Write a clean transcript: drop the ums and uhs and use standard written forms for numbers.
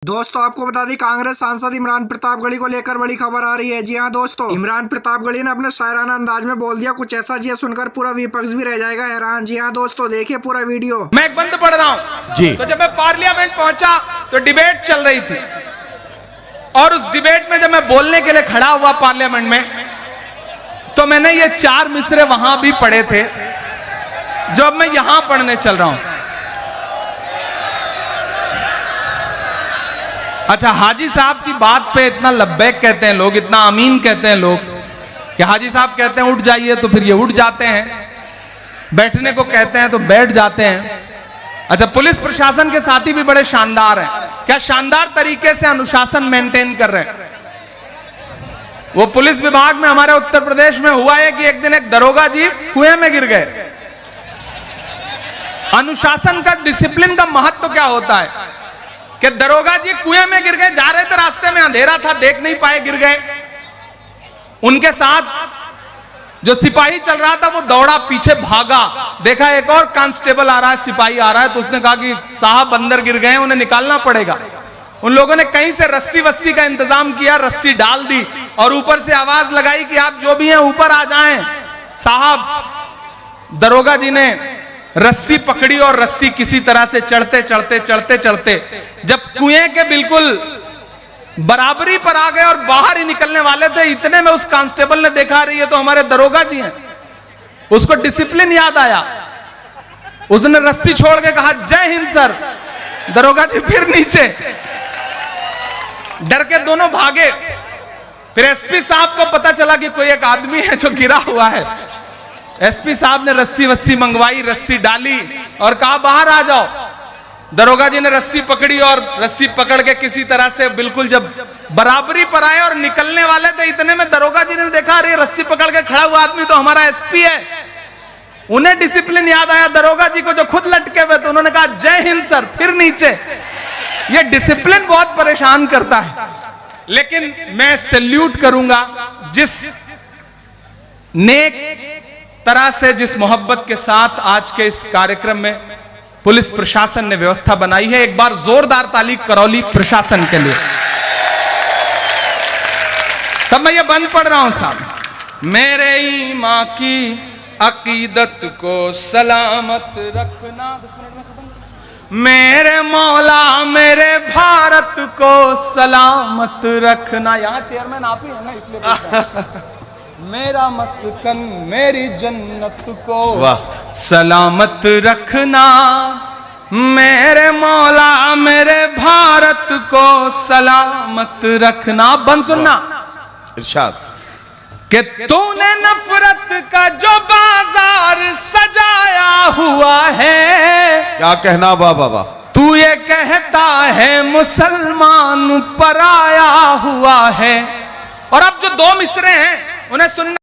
दोस्तों आपको बता दें कांग्रेस सांसद इमरान प्रतापगढ़ी को लेकर बड़ी खबर आ रही है। जी हां दोस्तों, इमरान प्रतापगढ़ी ने अपने शायराना अंदाज में बोल दिया कुछ ऐसा जी सुनकर पूरा विपक्ष भी रह जाएगा हैरान। जी हां दोस्तों, देखिए पूरा वीडियो। मैं एक बंद पढ़ रहा हूं जी। तो जब मैं पार्लियामेंट पहुंचा तो डिबेट चल रही थी और उस डिबेट में जब मैं बोलने के लिए खड़ा हुआ पार्लियामेंट में तो मैंने ये 4 मिसरे वहां भी पढ़े थे जो अब मैं यहां पढ़ने चल रहा हूं। अच्छा, हाजी साहब की बात पे इतना लब्बैक कहते हैं लोग, इतना आमीन कहते हैं लोग कि हाजी साहब कहते हैं उठ जाइए तो फिर ये उठ जाते हैं, बैठने को कहते हैं तो बैठ जाते हैं। अच्छा, पुलिस प्रशासन के साथी भी बड़े शानदार हैं, क्या शानदार तरीके से अनुशासन मेंटेन कर रहे हैं। वो पुलिस विभाग में हमारे उत्तर प्रदेश में हुआ है कि एक दिन एक दरोगा जी कुएं में गिर गए। अनुशासन का, डिसिप्लिन का महत्व क्या होता है कि दरोगा जी कुएं में गिर गए, जा रहे थे, रास्ते में अंधेरा था, देख नहीं पाए, गिर गए। उनके साथ जो सिपाही चल रहा था वो दौड़ा, पीछे भागा, देखा एक और कांस्टेबल आ रहा है, सिपाही आ रहा है, तो उसने कहा कि साहब अंदर गिर गए, उन्हें निकालना पड़ेगा। उन लोगों ने कहीं से रस्सी वस्सी का इंतजाम किया, रस्सी डाल दी और ऊपर से आवाज लगाई कि आप जो भी हैं ऊपर आ जाएं। साहब दरोगा जी ने रस्सी पकड़ी और रस्सी किसी तरह से चढ़ते चढ़ते चढ़ते चढ़ते जब कुएं के बिल्कुल बराबरी पर आ गए और बाहर ही निकलने वाले थे, इतने में उस कांस्टेबल ने देखा रही है तो हमारे दरोगा जी हैं। उसको डिसिप्लिन याद आया, उसने रस्सी छोड़ के कहा जय हिंद सर। दरोगा जी फिर नीचे, डर के दोनों भागे। फिर एसपी साहब को पता चला कि कोई एक आदमी है जो गिरा हुआ है। एसपी साहब ने रस्सी वस्सी मंगवाई, रस्सी डाली और कहा बाहर आ जाओ। दरोगा जी ने रस्सी पकड़ी और रस्सी पकड़ के किसी तरह से बिल्कुल जब बराबरी पर आए और निकलने वाले थे, इतने में दरोगा जी ने देखा अरे रस्सी पकड़ के खड़ा हुआ आदमी तो हमारा एसपी है। उन्हें डिसिप्लिन याद आया, दरोगा जी को जो खुद लटके हुए थे, उन्होंने कहा जय हिंद सर, फिर नीचे। ये डिसिप्लिन बहुत परेशान करता है। लेकिन मैं सैल्यूट करूंगा जिस नेक तरह से, जिस मोहब्बत के साथ आज के इस कार्यक्रम में पुलिस प्रशासन ने व्यवस्था बनाई है। एक बार जोरदार ताली करौली प्रशासन के लिए। तब मैं ये बंद पढ़ रहा हूं साहब। मेरे ईमान की अकीदत को सलामत रखना, मेरे मौला मेरे भारत को सलामत रखना। यहां चेयरमैन आप ही है ना, इसलिए मेरा मस्कन मेरी जन्नत को सलामत रखना, मेरे मौला मेरे भारत को सलामत रखना। बंद सुनना इरशाद कि तूने नफरत का जो बाजार सजाया हुआ है, क्या कहना बाबा, तू ये कहता है मुसलमान पराया हुआ है। और अब जो 2 मिसरे हैं उन्हें सुनना।